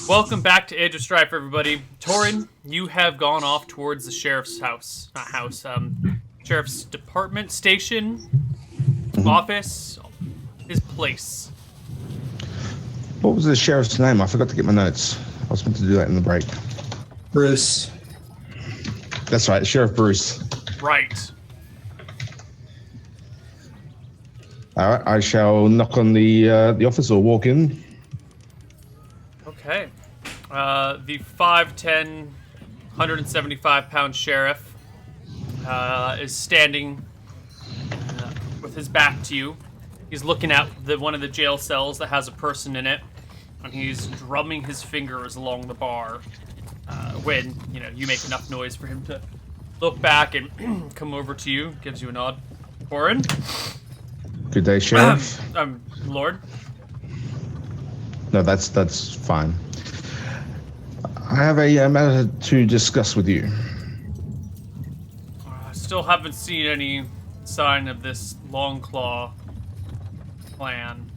Welcome back to Age of Strife, everybody. Torin, you have gone off towards the sheriff's house. Not house, sheriff's department, station, office, his place. What was the sheriff's name? I forgot to get my notes. I was meant to do that in the break. Bruce. That's right, Sheriff Bruce. Right. All right, I shall knock on the office or walk in. Okay. The 5'10", 175-pound sheriff is standing with his back to you. He's looking at one of the jail cells that has a person in it, and he's drumming his fingers along the bar when, you make enough noise for him to look back and come over to you, gives you a nod. Corin? Good day, Sheriff. Lord? No, that's fine. I have a matter to discuss with you. I still haven't seen any sign of this Longclaw plan.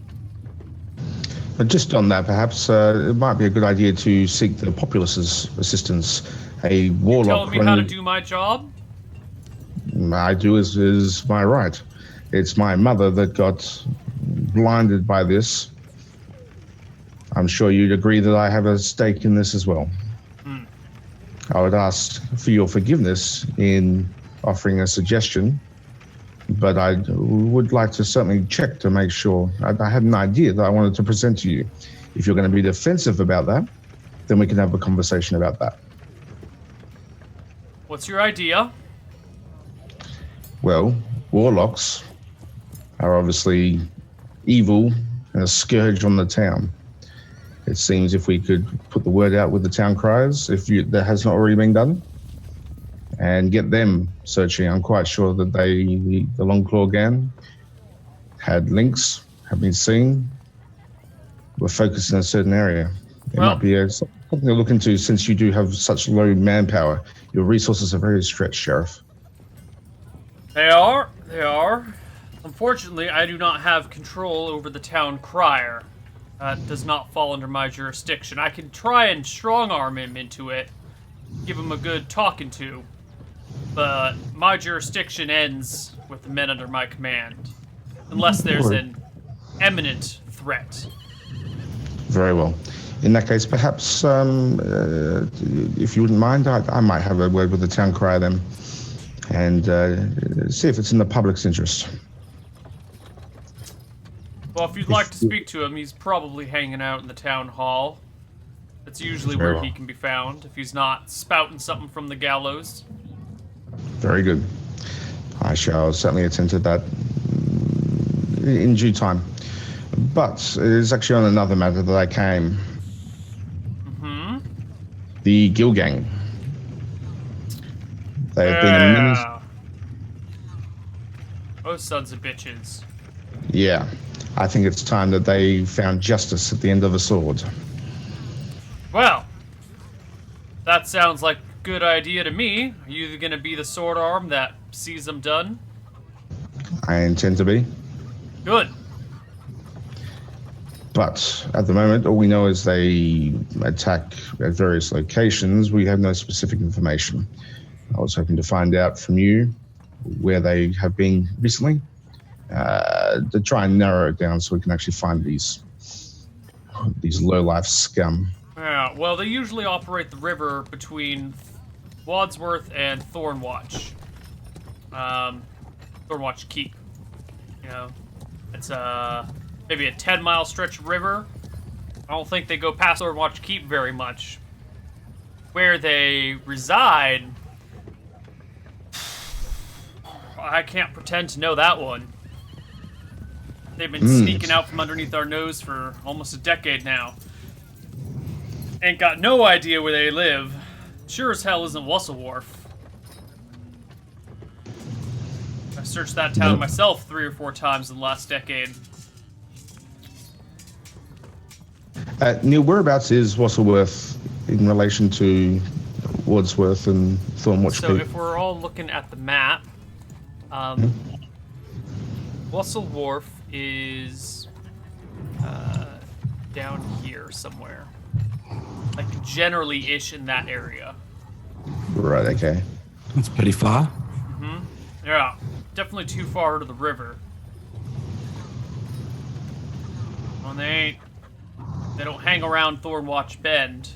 But just on that, perhaps it might be a good idea to seek the populace's assistance. A warlock. You telling me how to do my job? I do is my right. It's my mother that got blinded by this. I'm sure you'd agree that I have a stake in this as well. I would ask for your forgiveness in offering a suggestion, but I would like to certainly check to make sure. I had an idea that I wanted to present to you. If you're going to be defensive about that, then we can have a conversation about that. What's your idea? Well, warlocks are obviously evil and a scourge on the town. It seems if we could put the word out with the town criers, that has not already been done, and get them searching. I'm quite sure that the Longclaw gang had links, have been seen, were focused in a certain area. It might be something to look into since you do have such low manpower. Your resources are very stretched, Sheriff. They are. Unfortunately, I do not have control over the town crier. That does not fall under my jurisdiction. I can try and strong-arm him into it, give him a good talking to, but my jurisdiction ends with the men under my command, unless there's an imminent threat. Very well. In that case, perhaps, if you wouldn't mind, I might have a word with the town crier then, and see if it's in the public's interest. Well, if you'd like to speak to him, he's probably hanging out in the town hall. That's usually where he can be found, if he's not spouting something from the gallows. Very good. I shall certainly attend to that in due time. But it is actually on another matter that I came. The Gill Gang. They have been a menace. Those sons of bitches. Yeah. I think it's time that they found justice at the end of a sword. Well, that sounds like a good idea to me. Are you going to be the sword arm that sees them done? I intend to be. Good. But at the moment, all we know is they attack at various locations. We have no specific information. I was hoping to find out from you where they have been recently. To try and narrow it down so we can actually find these low-life scum. Yeah, well, they usually operate the river between Wadsworth and Thornwatch. Thornwatch Keep. It's maybe a 10-mile stretch of river. I don't think they go past Thornwatch Keep very much. Where they reside, I can't pretend to know that one. They've been sneaking out from underneath our nose for almost a decade now. Ain't got no idea where they live. Sure as hell isn't Wusselwharf. I searched that town myself 3 or 4 times in the last decade. Neil, whereabouts is Wusselworth in relation to Wadsworth and Thornwatch Keep? So if we're all looking at the map, Wusselwharf is down here somewhere. like generally-ish in that area. Right. Okay. That's pretty far. Yeah, definitely too far to the river. Well, they don't hang around Thornwatch Bend,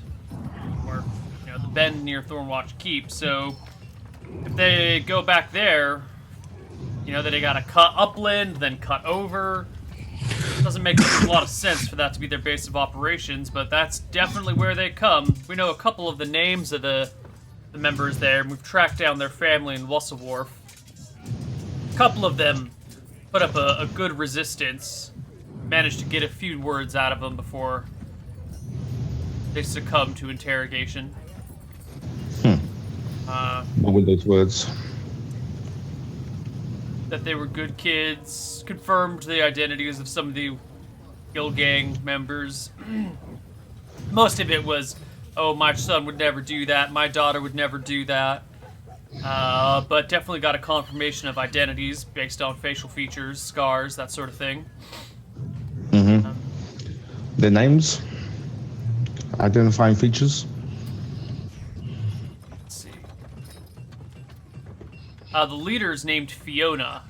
or the bend near Thornwatch Keep. So if they go back there, then they gotta cut upland, then cut over. Doesn't make a lot of sense for that to be their base of operations, but that's definitely where they come. We know a couple of the names of the members there, and we've tracked down their family in Wusselwarf. A couple of them put up a good resistance, managed to get a few words out of them before they succumb to interrogation. What were those words? That they were good kids, confirmed the identities of some of the Guild Gang members. Most of it was, oh, my son would never do that, my daughter would never do that. But definitely got a confirmation of identities based on facial features, scars, that sort of thing. Their names? Identifying features? Let's see. The leader's named Fiona.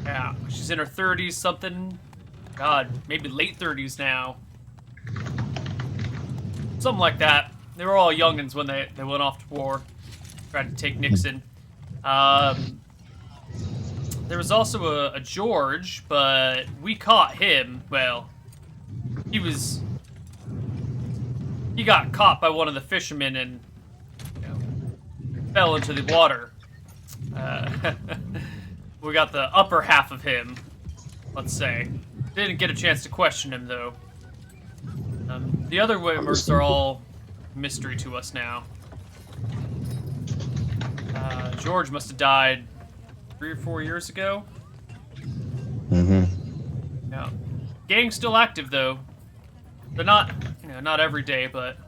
Yeah, she's in her 30s something. God, maybe late 30s now. Something like that. They were all youngins when they went off to war. Tried to take Nixon. There was also a George, but we caught him. Well, he got caught by one of the fishermen and fell into the water. We got the upper half of him, let's say. Didn't get a chance to question him, though. The other members are all mystery to us now. George must have died 3 or 4 years ago. Yeah. Gang's still active, though. They're not, not every day, but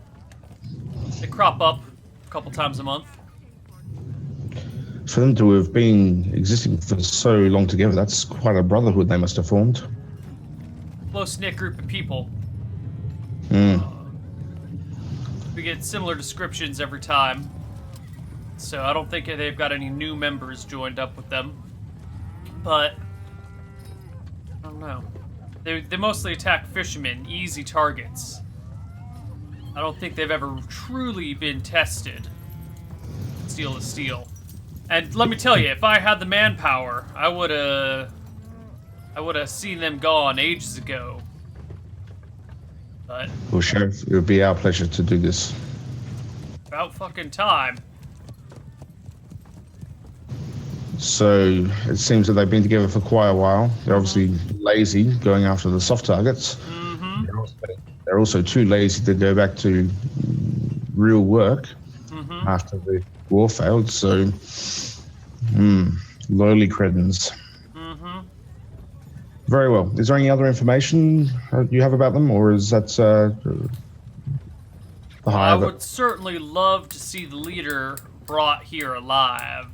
they crop up a couple times a month. For them to have been existing for so long together, that's quite a brotherhood they must have formed. Close-knit group of people. We get similar descriptions every time. So I don't think they've got any new members joined up with them. But I don't know. They mostly attack fishermen, easy targets. I don't think they've ever truly been tested. Steel to steel. And let me tell you, if I had the manpower, I would have seen them gone ages ago. But Well, Sheriff, it would be our pleasure to do this. about fucking time. So it seems that they've been together for quite a while. They're obviously lazy going after the soft targets. They're also too lazy to go back to real work after the war failed. So, lowly credence. Very well. Is there any other information you have about them, or is that the high I of it? would certainly love to see the leader brought here alive.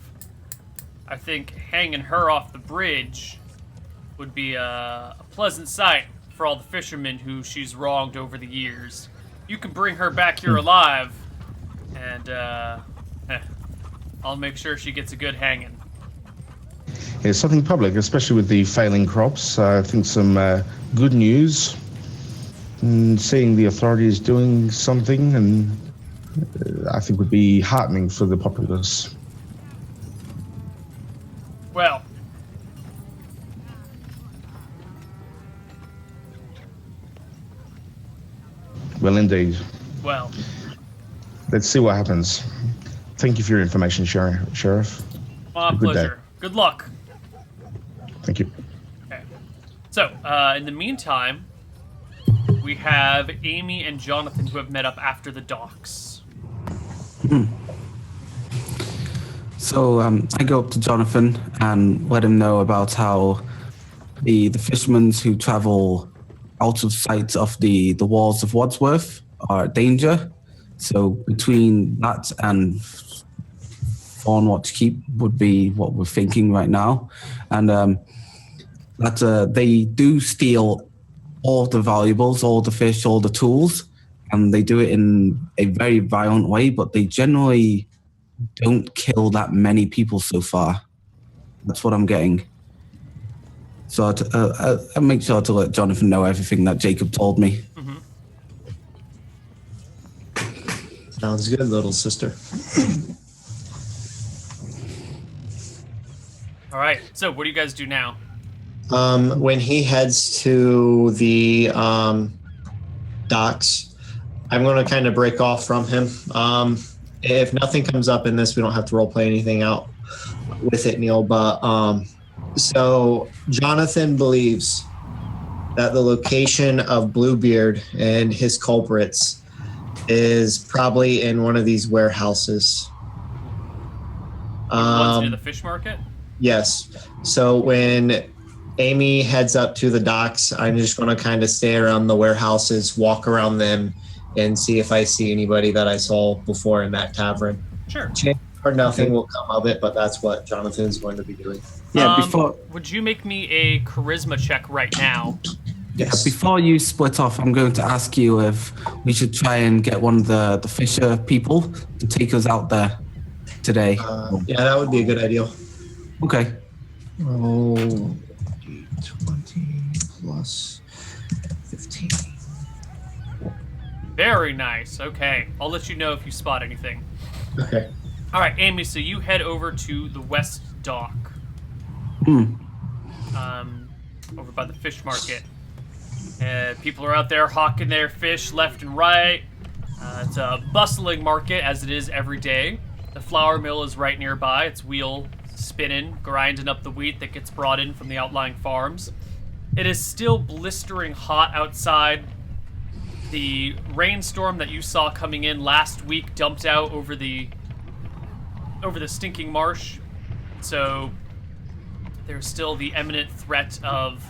I think hanging her off the bridge would be a pleasant sight for all the fishermen who she's wronged over the years. You can bring her back here alive, and I'll make sure she gets a good hanging. Yeah, something public, especially with the failing crops. I think some good news. And seeing the authorities doing something, and I think would be heartening for the populace. Well, Well, indeed. well, Let's see what happens. Thank you for your information, Sheriff. my Good day. pleasure. Good luck. Thank you. Okay. So, in the meantime, we have Amy and Jonathan who have met up after the docks. So I go up to Jonathan and let him know about how the fishermen who travel out of sight of the walls of Wadsworth are a danger. So between that and Thornwatch Keep would be what we're thinking right now. And that they do steal all the valuables, all the fish, all the tools, and they do it in a very violent way, but they generally don't kill that many people so far. That's what I'm getting. So I'll make sure to let Jonathan know everything that Jacob told me. Mm-hmm. Sounds good, little sister. All right. So what do you guys do now? When he heads to the docks, I'm going to kind of break off from him. If nothing comes up in this, we don't have to roleplay anything out with it, Neil. But so Jonathan believes that the location of Bluebeard and his culprits is probably in one of these warehouses. The ones near the fish market? Yes. So when Amy heads up to the docks, I'm just going to kind of stay around the warehouses, walk around them, and see if I see anybody that I saw before in that tavern. Sure. Chances are nothing will come of it, but that's what Jonathan's going to be doing. Yeah, before... Would you make me a charisma check right now? Yes. Before you split off, I'm going to ask you if we should try and get one of the Fisher people to take us out there today. Yeah, that would be a good idea. Okay. Oh, 20 plus 15. Very nice. Okay. I'll let you know if you spot anything. Okay. All right, Amy, so you head over to the West Dock. Over by the fish market. People are out there hawking their fish left and right. It's a bustling market, as it is every day. The flour mill is right nearby. Its wheel spinning, grinding up the wheat that gets brought in from the outlying farms. It is still blistering hot outside. The rainstorm that you saw coming in last week dumped out over the stinking marsh. So there's still the imminent threat of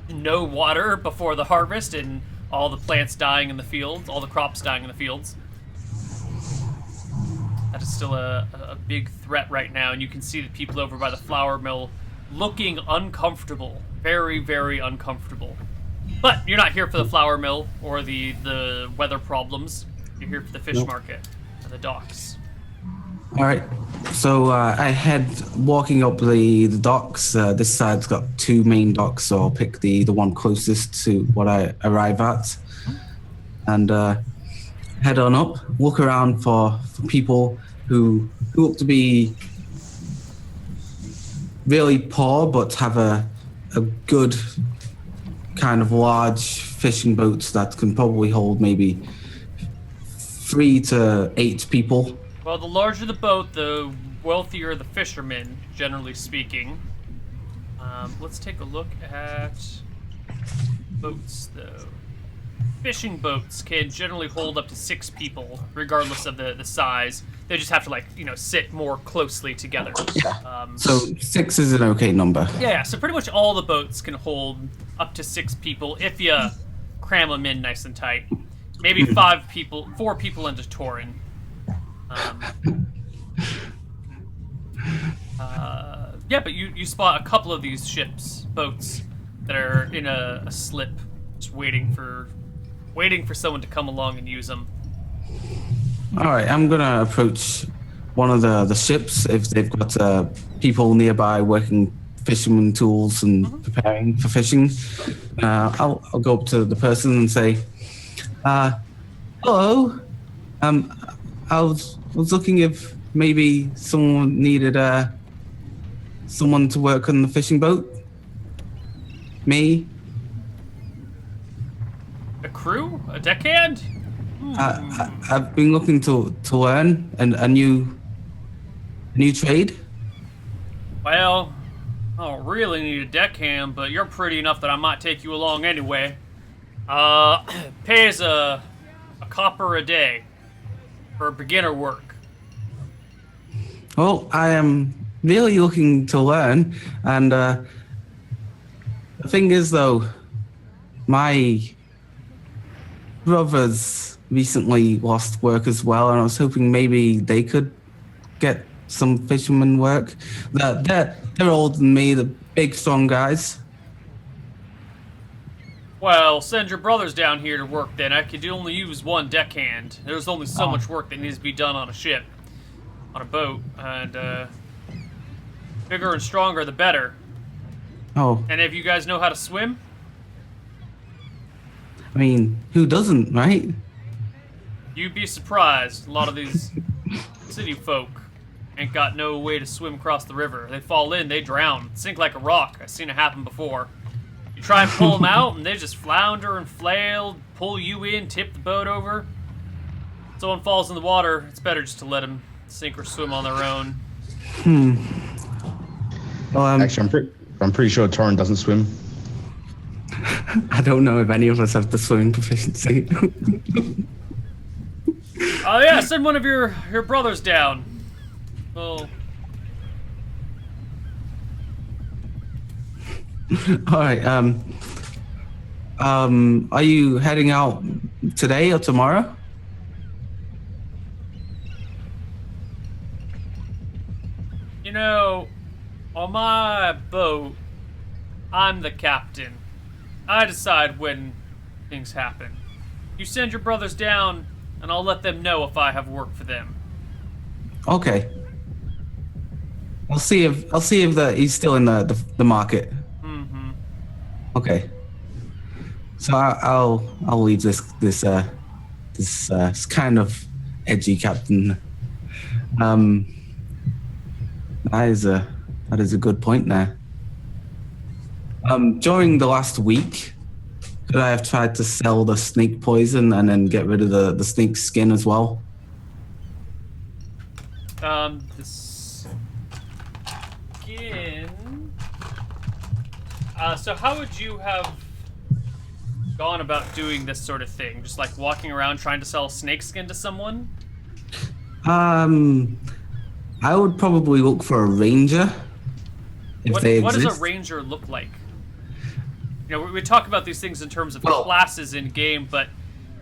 no water before the harvest and all the plants dying in the fields, all the crops dying in the fields. That is still a big threat right now, and you can see the people over by the flour mill looking uncomfortable. Very, very uncomfortable. But you're not here for the flour mill or the weather problems. You're here for the fish market and the docks. All right. So I head walking up the docks. This side's got two main docks, so I'll pick the one closest to what I arrive at. And head on up, look around for people who look to be really poor but have a good kind of large fishing boats that can probably hold maybe 3 to 8 people. Well, the larger the boat, the wealthier the fishermen, generally speaking. Let's take a look at boats, though. Fishing boats can generally hold up to 6 people, regardless of the size. They just have to, sit more closely together. Yeah. So 6 is an okay number. Yeah, so pretty much all the boats can hold up to 6 people if you cram them in nice and tight. Maybe 4 people into Torin. Yeah, but you spot a couple of these boats that are in a slip, just waiting for someone to come along and use them. All right, I'm gonna approach one of the ships if they've got people nearby working fisherman tools and preparing for fishing. I'll go up to the person and say, "Hello, I was looking if maybe someone needed someone to work on the fishing boat. Me? A crew? A deckhand? I've been looking to learn a new trade." Well, I don't really need a deckhand, but you're pretty enough that I might take you along anyway. Pays a copper a day for beginner work. Well, I am really looking to learn, and the thing is, though, my brothers recently lost work as well, and I was hoping maybe they could get some fisherman work. They're older than me, the big, strong guys. Well, send your brothers down here to work then. I could only use one deckhand. There's only so much work that needs to be done on a ship, on a boat, and bigger and stronger the better. Oh, And if you guys know how to swim, I mean, who doesn't, right? you'd be surprised. A lot of these city folk ain't got no way to swim across the river. They fall in, they drown, sink like a rock. I've seen it happen before. You try and pull them out, and they just flounder and flail, pull you in, tip the boat over. If someone falls in the water, it's better just to let them sink or swim on their own. Well, Actually, I'm pretty sure Torrin doesn't swim. I don't know if any of us have the swimming proficiency. Oh yeah, send one of your brothers down. Well, All right. Are you heading out today or tomorrow? you know, on my boat, I'm the captain. I decide when things happen. You send your brothers down, and I'll let them know if I have work for them. Okay. I'll see if he's still in the market. Mm-hmm. Okay. So I'll leave this kind of edgy captain. That is a good point there. During the last week, could I have tried to sell the snake poison and then get rid of the snake skin as well? The skin. So how would you have gone about doing this sort of thing? Just like walking around trying to sell snake skin to someone? I would probably look for a ranger if they What exist. does a ranger look like? You know, we talk about these things in terms of Well- classes in game, but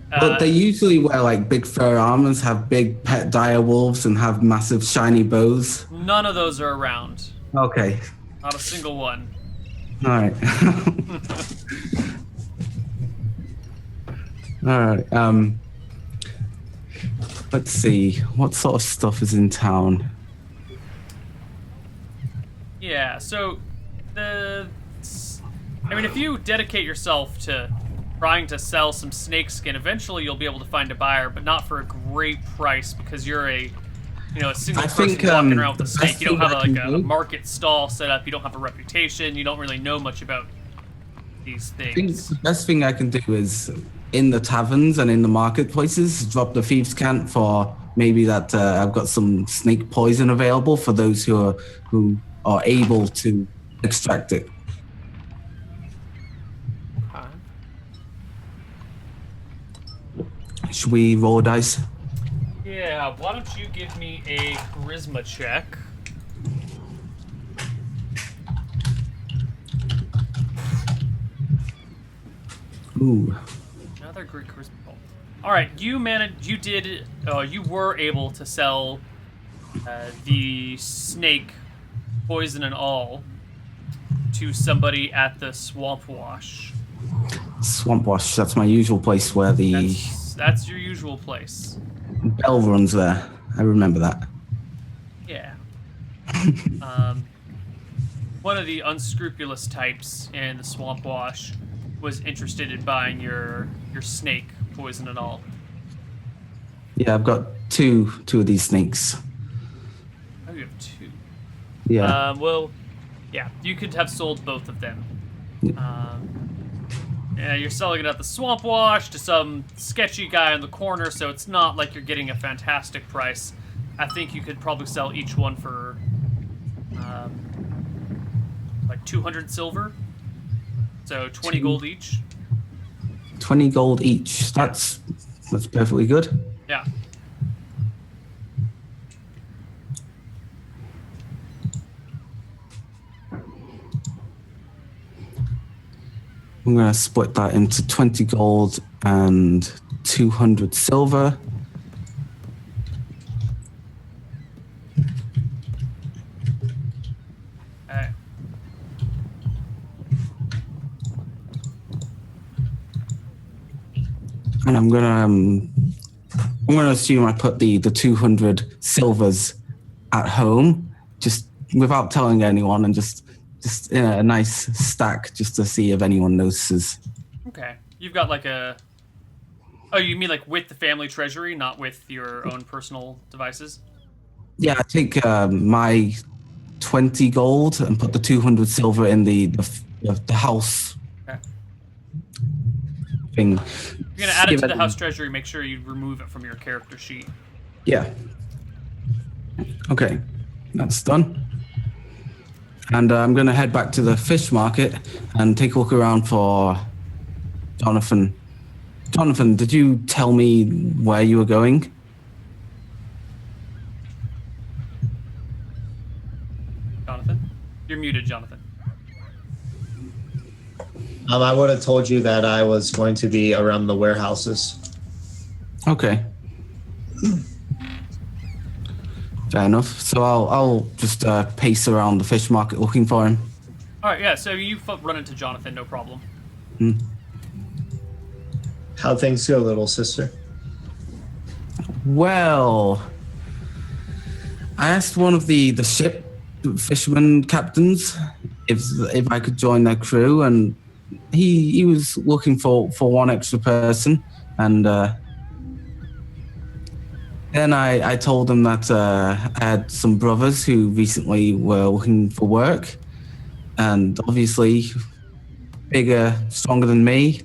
But they usually wear like big fur armors, have big pet dire wolves, and have massive shiny bows. none of those are around. Okay. Not a single one. All right. All right. Let's see. What sort of stuff is in town? Yeah, so if you dedicate yourself to trying to sell some snake skin, eventually you'll be able to find a buyer, but not for a great price because you're a single I person think, walking around with a the snake. best You don't thing have I a can do- market stall set up. You don't have a reputation. You don't really know much about these I think things. the best thing I can do is in the taverns and in the marketplaces, drop the thieves' cant for maybe that I've got some snake poison available for those who are able to extract it. Should we roll dice? Yeah, why don't you give me a charisma check? Ooh. Another great charisma roll. All right, you were able to sell the snake, poison and all, to somebody at the Swamp Wash. Swamp Wash, that's my usual place where the That's your usual place. bell runs there. I remember that. Yeah. One of the unscrupulous types in the Swamp Wash was interested in buying your snake, poison and all. Yeah, I've got two of these snakes. Oh, you have two. Yeah. Yeah, you could have sold both of them. Yeah. Yeah, you're selling it at the Swamp Wash to some sketchy guy in the corner, so it's not like you're getting a fantastic price. I think you could probably sell each one for like 200 silver. So 20 gold each. 20 gold each. That's perfectly good. Yeah. I'm going to split that into 20 gold and 200 silver. And I'm gonna assume I put the 200 silvers at home, just without telling anyone, and just in a nice stack, just to see if anyone notices. Okay. You've got like a... Oh, you mean like with the family treasury, not with your own personal devices? Yeah, I take my 20 gold and put the 200 silver in the house Okay. thing. If you're gonna add it to the house treasury, make sure you remove it from your character sheet. Yeah. Okay, that's done. And I'm going to head back to the fish market and take a look around for Jonathan. Jonathan, did you tell me where you were going? Jonathan? You're muted, Jonathan. I would have told you that I was going to be around the warehouses. Okay. Fair enough. So I'll just pace around the fish market looking for him. All right, yeah. So you run into Jonathan, no problem. How things go, little sister? Well, I asked one of the ship fisherman captains if I could join their crew, and he was looking for one extra person, and then I told him that I had some brothers who recently were looking for work, and obviously bigger, stronger than me.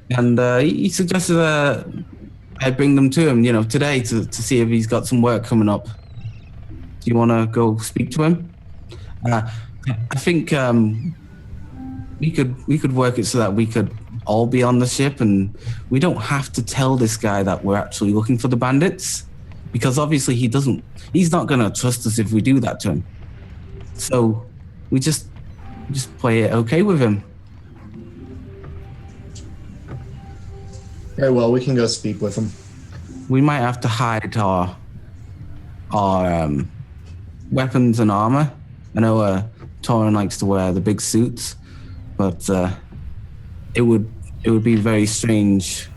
And he suggested I bring them to him, today to see if he's got some work coming up. Do you want to go speak to him? I think we could work it so that we could all be on the ship, and we don't have to tell this guy that we're actually looking for the bandits, because obviously he's not going to trust us if we do that to him. So we just play it okay with him. Very well, we can go speak with him. We might have to hide our weapons and armor. I know Torin likes to wear the big suits, but it would be very strange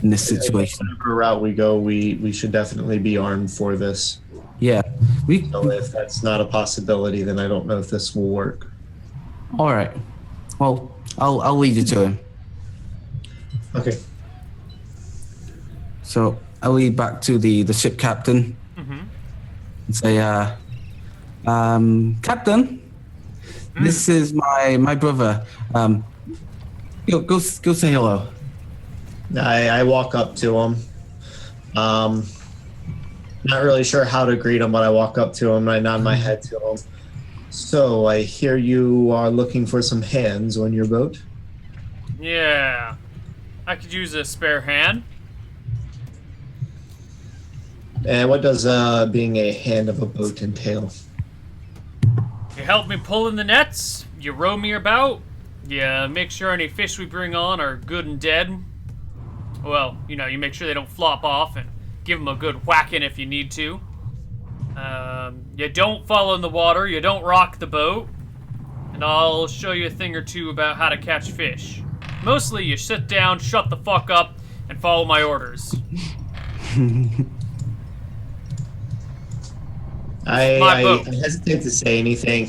in this situation. Whatever route we go, we should definitely be armed for this. Yeah, So if that's not a possibility, then I don't know if this will work. All right. Well, I'll lead you to him. Okay. So I'll lead back to the ship captain and say, Captain, this is my brother. Go say hello. I walk up to him. Not really sure how to greet him, but I walk up to him and I nod my head to him. So I hear you are looking for some hands on your boat? Yeah. I could use a spare hand. And what does being a hand of a boat entail? You help me pull in the nets, you row me about, you make sure any fish we bring on are good and dead. Well, you make sure they don't flop off, and give them a good whacking if you need to. You don't fall in the water, you don't rock the boat, and I'll show you a thing or two about how to catch fish. Mostly you sit down, shut the fuck up, and follow my orders. I hesitate to say anything.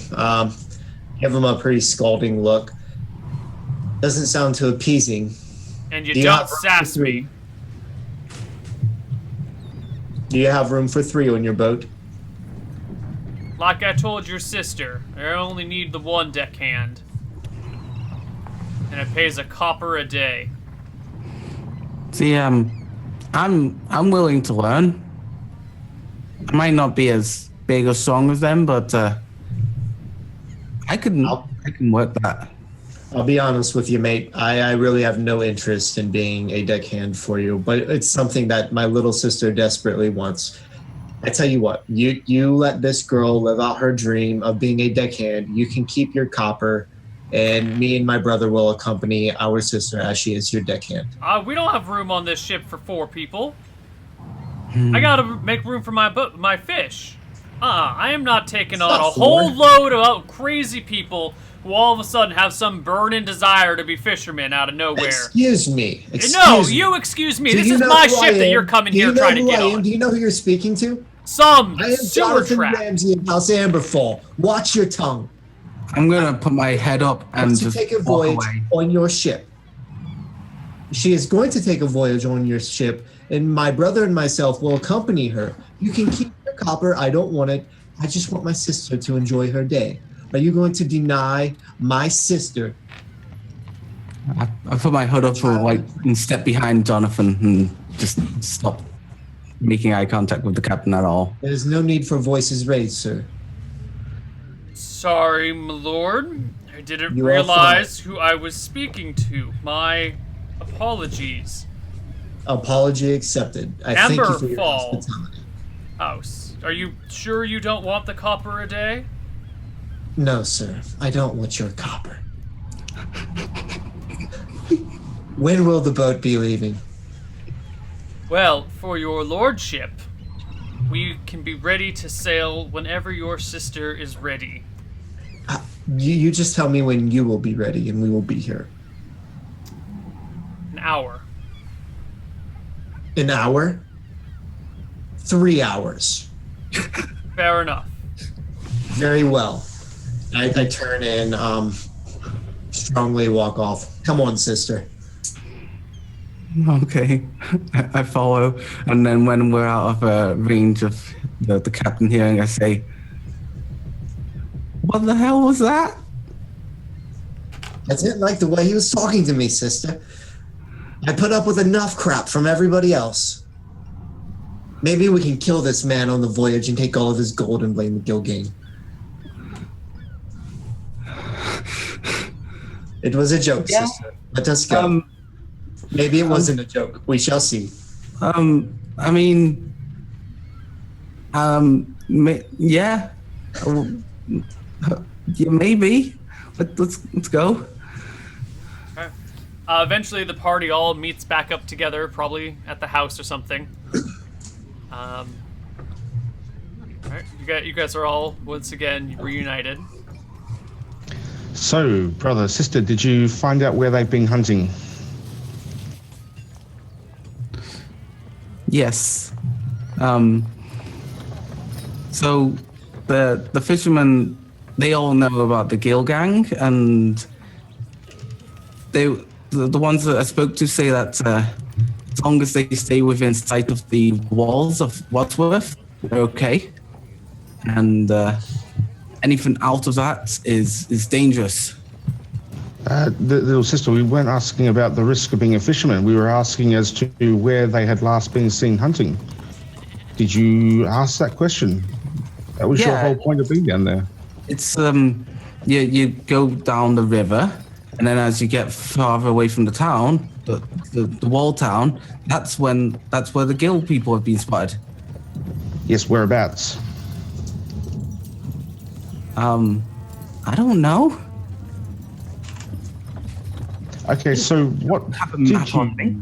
Give him a pretty scalding look. Doesn't sound too appeasing. And you don't sass me. Do you have room for 3 on your boat? Like I told your sister, I only need the 1 deckhand. And it pays a copper a day. See, I'm willing to learn. I might not be as big or strong as them, but I can work that. I'll be honest with you, mate. I really have no interest in being a deckhand for you, but it's something that my little sister desperately wants. I tell you what, you let this girl live out her dream of being a deckhand. You can keep your copper, and me and my brother will accompany our sister as she is your deckhand. We don't have room on this ship for 4 people. I gotta make room for my fish. I am not taking on a whole load of crazy people who all of a sudden have some burning desire to be fishermen out of nowhere. Excuse me. No, you excuse me. This is my ship that you're coming here trying to get on. Do you know who you're speaking to? Some I am sewer Jonathan trap. Ramsey of House Amberfall. Watch your tongue. I'm gonna put my head up and Wants to just take a walk voyage away. on your ship. She is going to take a voyage on your ship, and my brother and myself will accompany her. You can keep your copper. I don't want it. I just want my sister to enjoy her day. Are you going to deny my sister? I put my hood up and step behind Jonathan and just stop making eye contact with the captain at all. There's no need for voices raised, sir. Sorry, my lord. I didn't You are realize who I was speaking to. My apologies. Apology accepted. I thank you for your Amberfall. hospitality. House. Are you sure you don't want the copper a day? No, sir. I don't want your copper. When will the boat be leaving? Well, for your lordship, we can be ready to sail whenever your sister is ready. You just tell me when you will be ready, and we will be here. An hour. An hour? 3 hours. Fair enough. Very well. I turn and strongly walk off. Come on, sister. Okay, I follow, and then when we're out of range of the captain hearing, I say, "What the hell was that?" I didn't like the way he was talking to me, sister. I put up with enough crap from everybody else. Maybe we can kill this man on the voyage and take all of his gold and blame the Gilgain. It was a joke, sister. Let us go. Maybe it wasn't a joke. We shall see. I mean, yeah, yeah, maybe. Let's go. Okay. Eventually, the party all meets back up together, probably at the house or something. All right, you guys are all once again reunited. So, brother, sister, did you find out where they've been hunting? Yes. So the fishermen, they all know about the Gill Gang, and the ones that I spoke to say that as long as they stay within sight of the walls of Wadsworth, they're okay. And anything out of that is dangerous. The little sister, we weren't asking about the risk of being a fisherman. We were asking as to where they had last been seen hunting. Did you ask that question? That was your whole point of being down there. It's you go down the river, and then as you get farther away from the town, the wall town, that's where the Gill people have been spotted. Yes, whereabouts? I don't know. Okay, so what Have a map on me.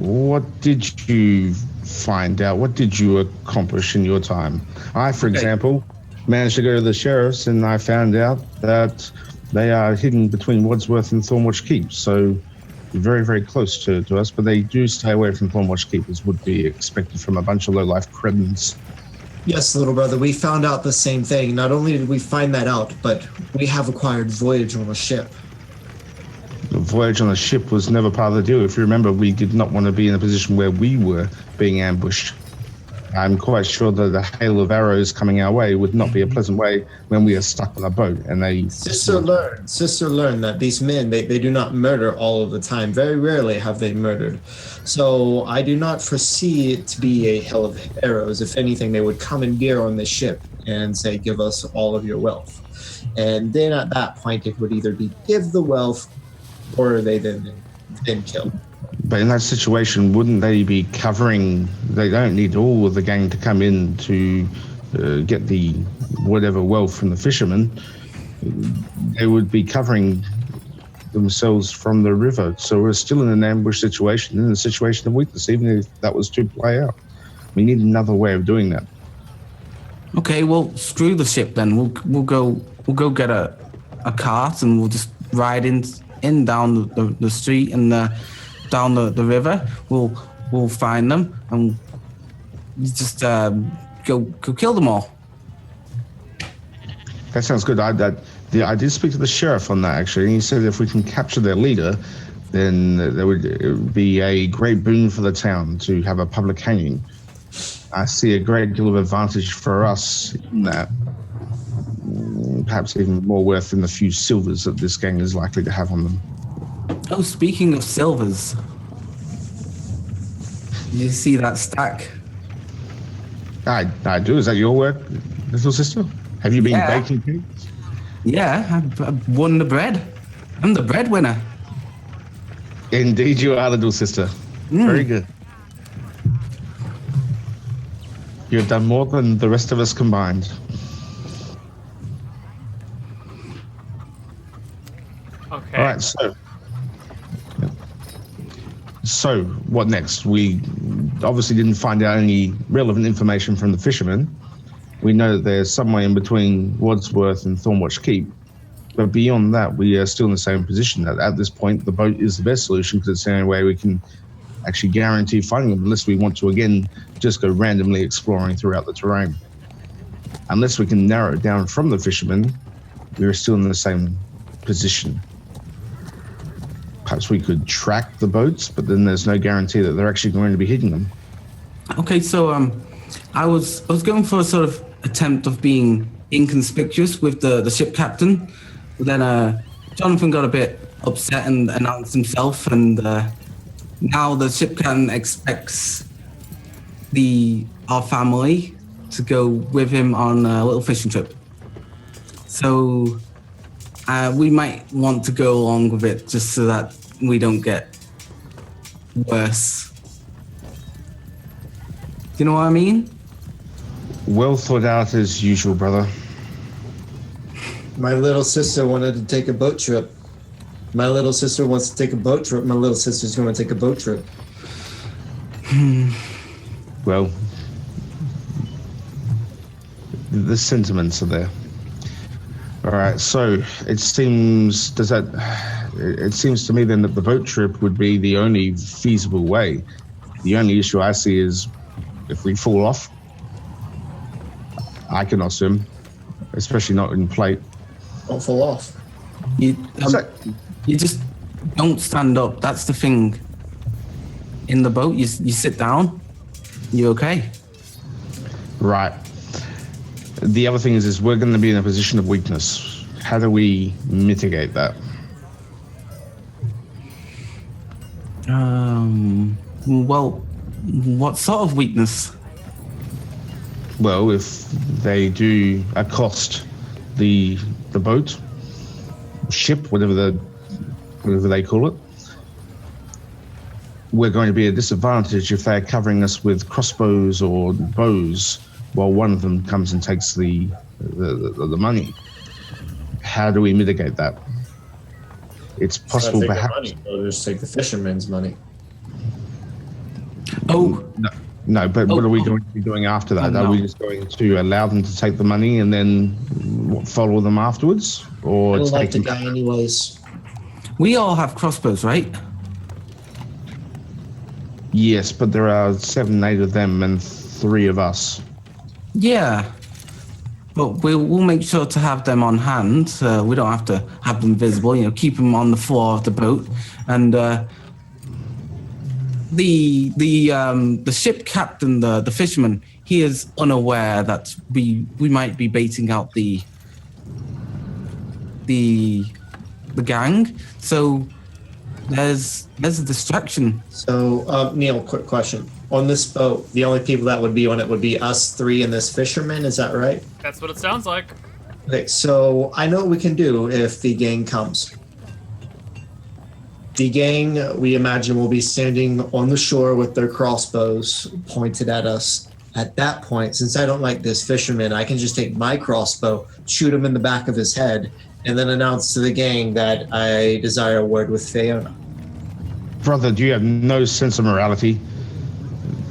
what did you find out? What did you accomplish in your time? I, for example, managed to go to the sheriff's, and I found out that they are hidden between Wadsworth and Thornwatch Keep, so very, very close to us, but they do stay away from Thornwatch Keep, as would be expected from a bunch of low-life cretins. Yes, little brother, we found out the same thing. Not only did we find that out, but we have acquired voyage on a ship. The voyage on the ship was never part of the deal. If you remember, we did not want to be in a position where we were being ambushed. I'm quite sure that the hail of arrows coming our way would not be a pleasant way when we are stuck on a boat. And they Sister learned that these men, they do not murder all of the time. Very rarely have they murdered. So I do not foresee it to be a hail of arrows. If anything, they would commandeer on the ship and say, give us all of your wealth. And then at that point, it would either be give the wealth or they then kill. But in that situation, wouldn't they be covering? They don't need all of the gang to come in to get the whatever wealth from the fishermen. They would be covering themselves from the river. So we're still in an ambush situation, in a situation of weakness, even if that was to play out. We need another way of doing that. Okay, well, screw the ship then. We'll go get a cart and we'll just ride in down the street and down the river. We'll find them and just go kill them all. That sounds good. I did speak to the sheriff on that, actually, and he said if we can capture their leader, then it would be a great boon for the town to have a public hanging. I see a great deal of advantage for us in that, perhaps even more worth than the few silvers that this gang is likely to have on them. Oh, speaking of silvers, you see that stack? I do. Is that your work, little sister? Have you been baking cakes? Yeah, I won the bread. I'm the breadwinner. Indeed you are, little sister. Very good. You have done more than the rest of us combined. Okay. All right, so what next? We obviously didn't find out any relevant information from the fishermen. We know that there's somewhere in between Wadsworth and Thornwatch Keep. But beyond that, we are still in the same position. At this point, the boat is the best solution because it's the only way we can actually guarantee finding them, unless we want to, again, just go randomly exploring throughout the terrain. Unless we can narrow it down from the fishermen, we are still in the same position. Perhaps we could track the boats, but then there's no guarantee that they're actually going to be hitting them. Okay, so I was going for a sort of attempt of being inconspicuous with the ship captain. But then Jonathan got a bit upset and announced himself, and now the ship captain expects our family to go with him on a little fishing trip. So we might want to go along with it just so that we don't get worse. Do you know what I mean? Well thought out as usual, brother. My little sister wanted to take a boat trip. My little sister wants to take a boat trip. My little sister's going to take a boat trip. Well, the sentiments are there. All right, so it seems to me then that the boat trip would be the only feasible way. The only issue I see is if we fall off, I cannot swim, especially not in plate. Don't fall off. You just don't stand up. That's the thing. In the boat, you sit down. You okay? Right. The other thing is we're going to be in a position of weakness. How do we mitigate that? Well, what sort of weakness? Well, if they do accost the boat, ship, whatever they call it, we're going to be at a disadvantage if they're covering us with crossbows or bows while one of them comes and takes the money. How do we mitigate that? It's possible, perhaps. They'll just take the fisherman's money. Oh. No, but what are we going to be doing after that? No. Are we just going to allow them to take the money and then follow them afterwards? Or I don't like take the guy anyways. We all have crossbows, right? Yes, but there are 7, 8 of them and 3 of us. Yeah. But we'll make sure to have them on hand. We don't have to have them visible. Keep them on the floor of the boat. And the ship captain, the fisherman, he is unaware that we might be baiting out the gang. So there's a distraction. So Neil, quick question. On this boat, the only people that would be on it would be us 3 and this fisherman, is that right? That's what it sounds like. Okay, so I know what we can do if the gang comes. The gang, we imagine, will be standing on the shore with their crossbows pointed at us. At that point, since I don't like this fisherman, I can just take my crossbow, shoot him in the back of his head, and then announce to the gang that I desire a word with Fiona. Brother, do you have no sense of morality?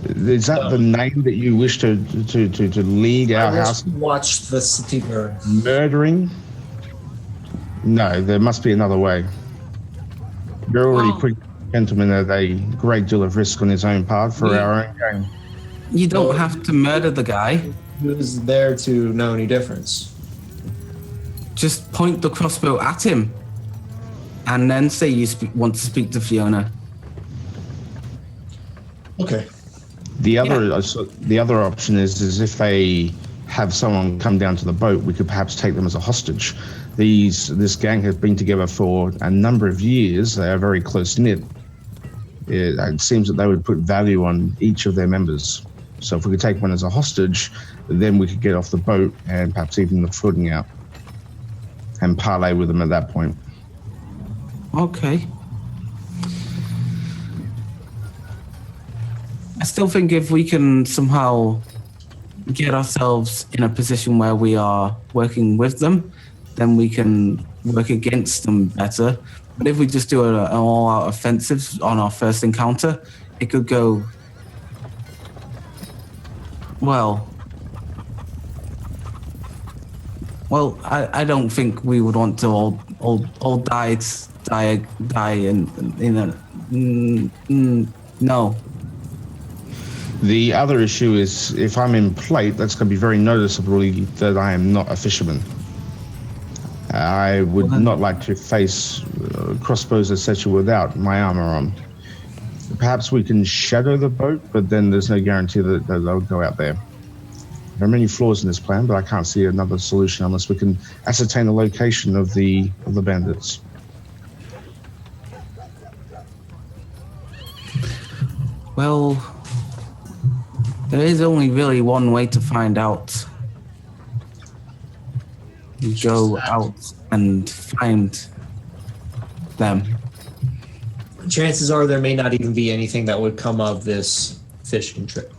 Is that the name that you wish to lead our house? Watch the city burn. Murdering? No, there must be another way. You're already Well- putting the gentleman at a great deal of risk on his own part for our own gain. You don't have to murder the guy. Who's there to know any difference? Just point the crossbow at him. And then say you want to speak to Fiona. Okay. The other option is if they have someone come down to the boat, we could perhaps take them as a hostage. This gang has been together for a number of years. They are very close knit. It seems that they would put value on each of their members. So if we could take one as a hostage, then we could get off the boat and perhaps even the footing out and parlay with them at that point. Okay. I still think if we can somehow get ourselves in a position where we are working with them, then we can work against them better. But if we just do an all-out offensive on our first encounter, it could go well. I don't think we would want to all die in a no. The other issue is if I'm in plate, that's going to be very noticeably that I am not a fisherman. I would not like to face crossbows, etc., without my armor on. Perhaps we can shadow the boat, but then there's no guarantee that they'll go out there. There are many flaws in this plan, but I can't see another solution unless we can ascertain the location of the bandits. Well, there is only really one way to find out. You go out and find them. Chances are there may not even be anything that would come of this fishing trip.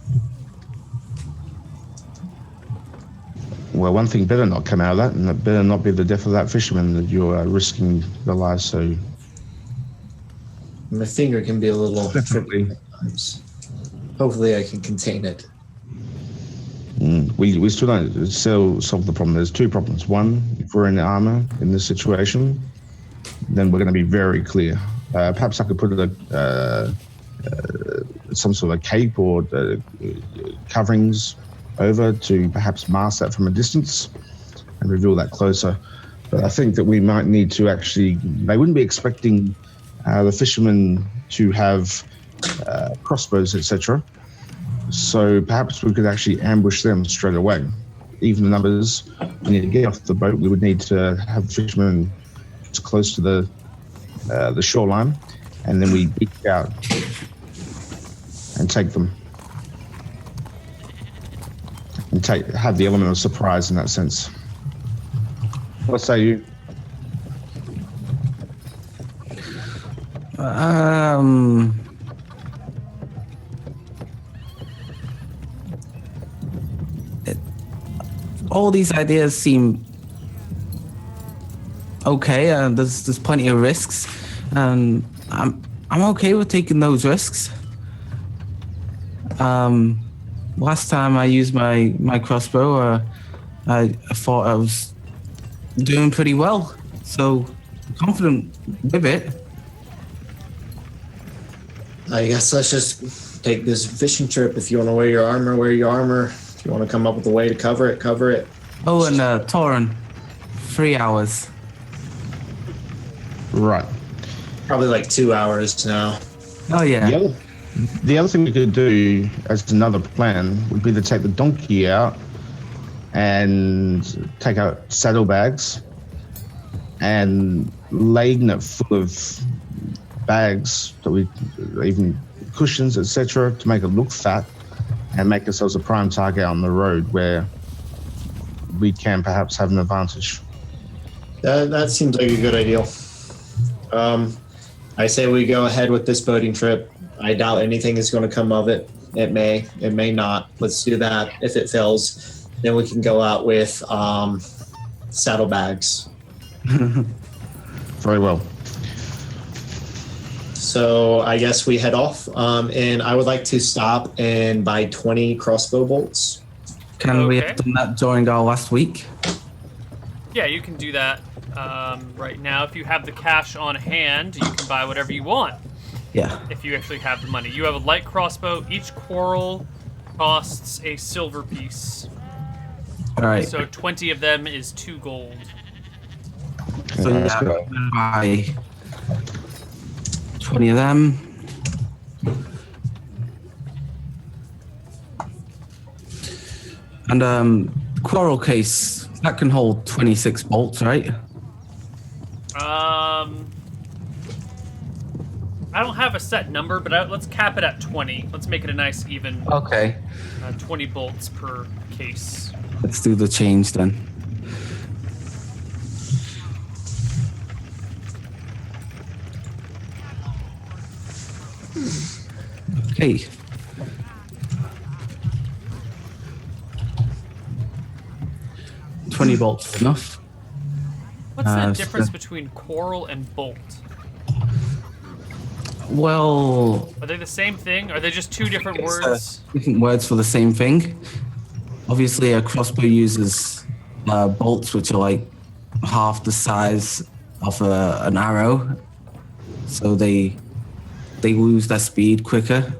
Well, one thing better not come out of that, and it better not be the death of that fisherman that you're risking the lives. So My finger can be a little definitely, tricky at times. Hopefully I can contain it. we still don't solve the problem. There's two problems. One, if we're in armor in this situation, then we're going to be very clear. Perhaps I could put some sort of cape or coverings over to perhaps mask that from a distance and reveal that closer. But I think that we might need to actually, they wouldn't be expecting the fishermen to have crossbows, etc. So perhaps we could actually ambush them straight away. Even the numbers, we need to get off the boat. We would need to have the fishermen as close to the shoreline, and then we beat out and take them. And have the element of surprise in that sense. What say you? All these ideas seem okay. There's plenty of risks, and I'm okay with taking those risks. Last time I used my crossbow, I thought I was doing pretty well, so I'm confident with it. I guess let's just take this fishing trip. If you want to wear your armor, wear your armor. If you want to come up with a way to cover it, cover it. Oh, and Torin, 3 hours. Right. Probably like 2 hours now. Oh yeah. The other thing we could do as another plan would be to take the donkey out and take out saddlebags and laden it full of bags that we even cushions, etc., to make it look fat and make ourselves a prime target on the road where we can perhaps have an advantage. That seems like a good idea. I say we go ahead with this boating trip. I doubt anything is going to come of it. It may not. Let's do that. If it fails, then we can go out with saddlebags. Very well. So I guess we head off, and I would like to stop and buy 20 crossbow bolts. Can we Okay. have done that during our last week? Yeah, you can do that. right now. If you have the cash on hand, you can buy whatever you want. Yeah. If you actually have the money. You have a light crossbow. Each quarrel costs a silver piece. All right. So 20 of them is 2 gold. So let's yeah, go. buy 20 of them. And quarrel case, that can hold 26 bolts, right? I don't have a set number, but let's cap it at 20. Let's make it a nice even Okay. 20 bolts per case. Let's do the change then. Okay. $20 bolts is enough. What's the so- difference between quarrel and bolt? Well, Are they the same thing? Are they just 2 different it's, words? different words for the same thing. Obviously, a crossbow uses bolts, which are like half the size of an arrow, so they lose their speed quicker.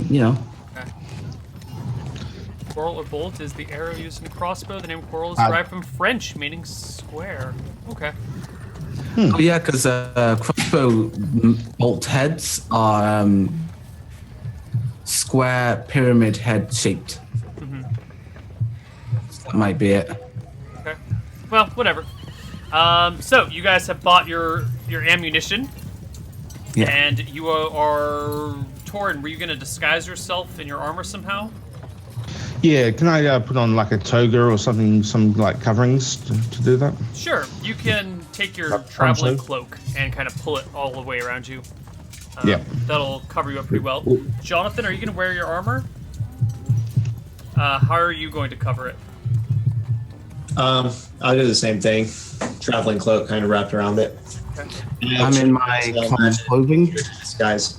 You know. Okay. Quarrel or bolt is the arrow used in crossbow. The name quarrel is derived from French, meaning square. Okay. Oh yeah, because crossbow bolt heads are square pyramid head shaped. So that might be it. Okay. Well, whatever. So you guys have bought your ammunition, Yeah. and you are Torin. Were you going to disguise yourself in your armor somehow? Yeah, can I put on like a toga or something, some like coverings to do that? Sure. You can take your That sounds traveling good. cloak and kind of pull it all the way around you. Yeah. That'll cover you up pretty well. Jonathan, are you going to wear your armor? How are you going to cover it? I'll do the same thing. Traveling cloak kind of wrapped around it. I'm in my common clothing, Guys,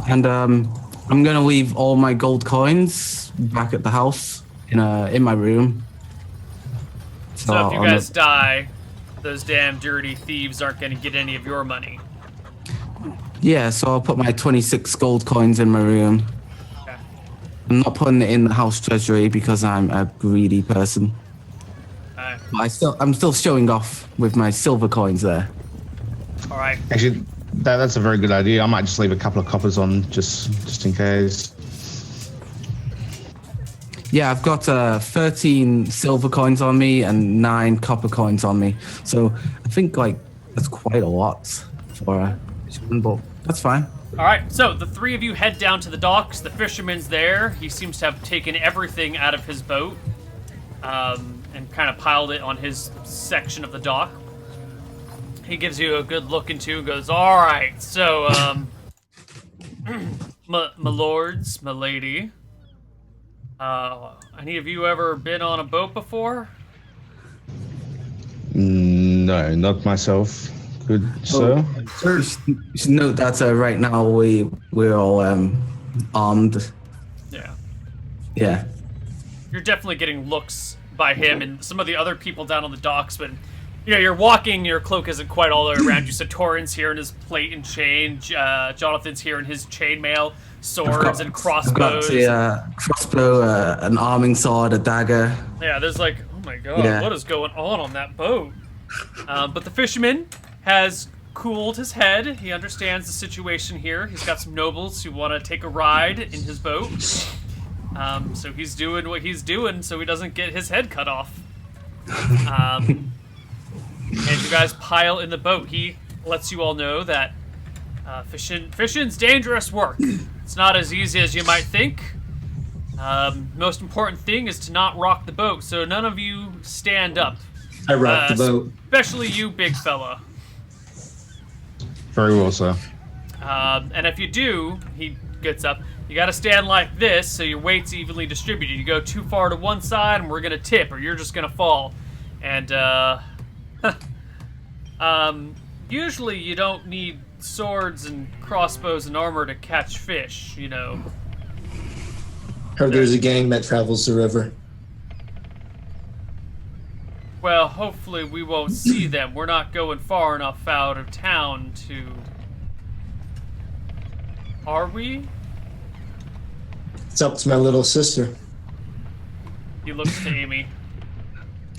and I'm gonna leave all my gold coins back at the house in my room. So if you on guys the- die, those damn dirty thieves aren't going to get any of your money. yeah, so I'll put my 26 gold coins in my room. Okay. I'm not putting it in the house treasury because I'm a greedy person. I'm still showing off with my silver coins there. All right. Actually, that's a very good idea. I might just leave a couple of coppers on just in case. Yeah, I've got 13 silver coins on me and 9 copper coins on me. So I think like that's quite a lot for a fisherman, but that's fine. All right. So the 3 of you head down to the docks. The fisherman's there. He seems to have taken everything out of his boat and kind of piled it on his section of the dock. He gives you a good look into and goes, "All right. So, my lords, my lady. Any of you ever been on a boat before?" No, not myself. Good sir. You should note that right now we're all armed. Yeah. Yeah. You're definitely getting looks by him and some of the other people down on the docks, but you're walking, your cloak isn't quite all the way around you. So Torin's here in his plate and chain, Jonathan's here in his chainmail, swords and I've got crossbows. a crossbow, an arming sword, a dagger. Yeah, there's like, oh my god, Yeah. what is going on that boat? But the fisherman has cooled his head. He understands the situation here. He's got some nobles who want to take a ride in his boat. So he's doing what he's doing so he doesn't get his head cut off. And you guys pile in the boat. He lets you all know that fishing's dangerous work. It's not as easy as you might think. Most important thing is to not rock the boat, so none of you stand up. I rocked the boat. Especially you, big fella. Very well, sir. And if you do, he gets up. You got to stand like this so your weight's evenly distributed. You go too far to one side, and we're gonna tip, or you're just gonna fall. And usually you don't need swords and crossbows and armor to catch fish. You know. Heard there's a gang that travels the river. Well, hopefully we won't see them. We're not going far enough out of town to... Are we? It's up to my little sister. He looks to Amy.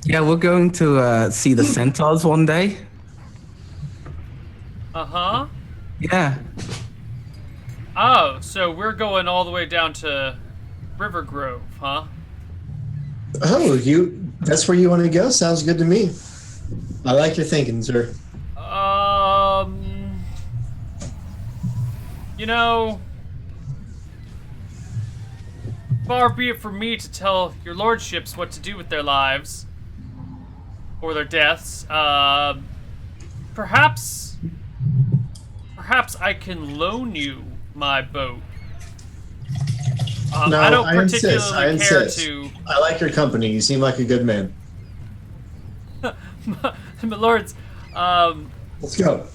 Yeah, we're going to see the centaurs one day. Uh-huh. Yeah. Oh, so we're going all the way down to River Grove, huh? Oh, that's where you want to go? Sounds good to me. I like your thinking, sir. You know, far be it from me to tell your lordships what to do with their lives or their deaths. Perhaps I can loan you my boat. No, I don't I insist. particularly care to. I like your company. You seem like a good man. My lords, Let's go.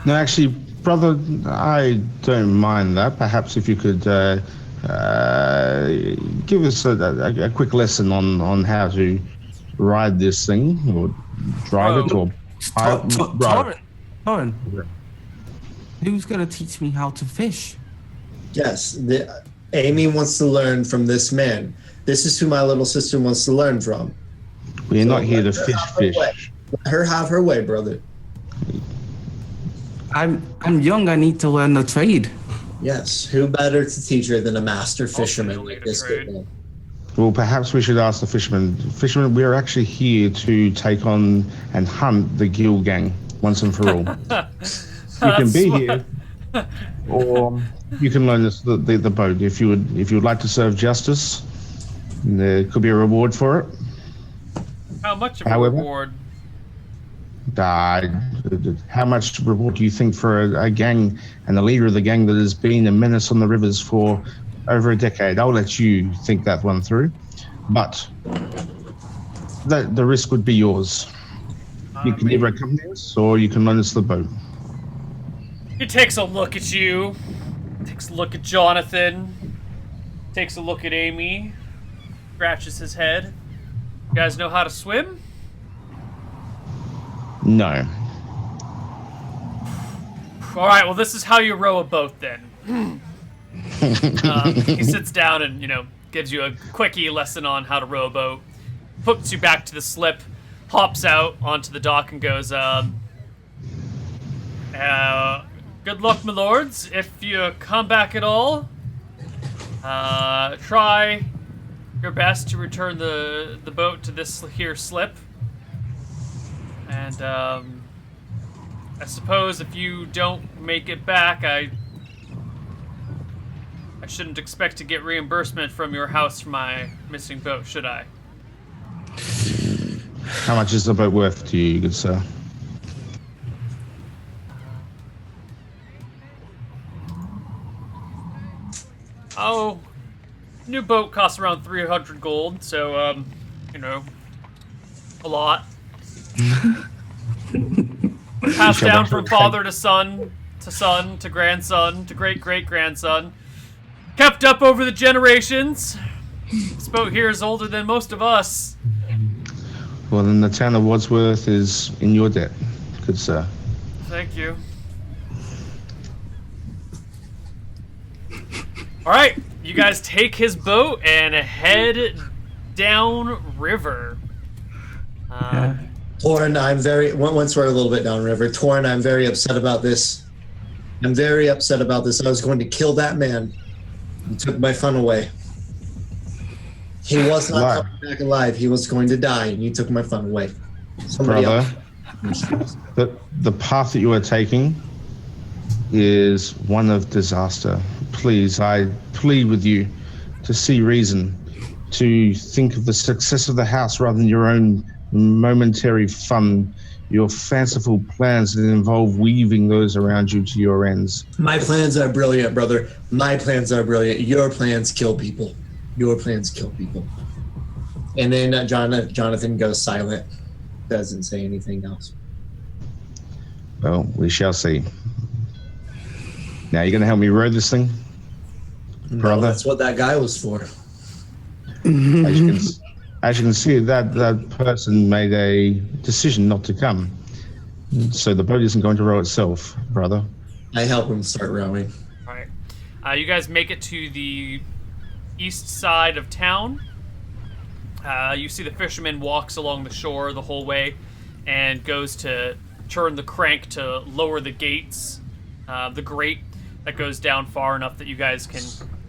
No, actually, brother, I don't mind that. Perhaps if you could give us a quick lesson on how to ride this thing, or drive it, or Torrin, who's going to teach me how to fish? Yes, Amy wants to learn from this man. This is who my little sister wants to learn from. we're not here to let her fish have her way. Let her have her way, brother. I'm young. I need to learn the trade. Yes, who better to teach her than a master fisherman Ultimately like to this trade. good man? Well, perhaps we should ask the fishermen. Fishermen, we are actually here to take on and hunt the Gill gang once and for all. You can be here, or you can loan us the boat. If you would like to serve justice, there could be a reward for it. How much of a However- reward? How much reward do you think for a gang and the leader of the gang that has been a menace on the rivers for over a decade? I'll let you think that one through, but the risk would be yours. You can either accompany us, or you can loan us the boat. He takes a look at you, takes a look at Jonathan, takes a look at Amy, scratches his head. You guys know how to swim? No. All right, well, this is how you row a boat then. He sits down and, gives you a quickie lesson on how to row a boat, puts you back to the slip, hops out onto the dock and goes, good luck, my lords. If you come back at all, try your best to return the boat to this here slip. And, I suppose if you don't make it back, I shouldn't expect to get reimbursement from your house for my missing boat, should I? How much is the boat worth to you, good sir? Oh, new boat costs around 300 gold, so, a lot. Passed down from father to son, to grandson, to great-great-grandson. Kept up over the generations. This boat here is older than most of us. Well, then the town of Wadsworth is in your debt, good sir. Thank you. Alright, you guys take his boat and head down river. Torrin, once we're a little bit downriver, Torrin, I'm very upset about this. I'm very upset about this. I was going to kill that man. You took my fun away. He was not coming back alive. He was going to die, and you took my fun away. Somebody Brother, else. the path that you are taking is one of disaster. Please, I plead with you to see reason, to think of the success of the house rather than your own momentary fun, your fanciful plans that involve weaving those around you to your ends. My plans are brilliant, brother. My plans are brilliant. Your plans kill people. Your plans kill people. And then Jonathan goes silent. Doesn't say anything else. Well, we shall see. Now, you're going to help me row this thing? No, Brother? that's what that guy was for. As As you can see, that person made a decision not to come. So the boat isn't going to row itself, brother. I help him start rowing. All right. You guys make it to the east side of town. You see the fisherman walks along the shore the whole way and goes to turn the crank to lower the gates, the grate that goes down far enough that you guys can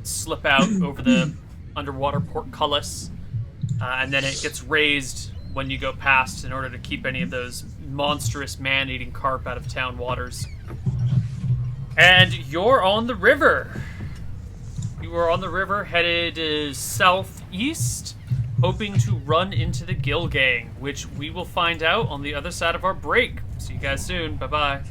slip out over the underwater portcullis. And then it gets raised when you go past in order to keep any of those monstrous man-eating carp out of town waters. And you're on the river. You are on the river, headed southeast, hoping to run into the Gill Gang, which we will find out on the other side of our break. See you guys soon. Bye-bye.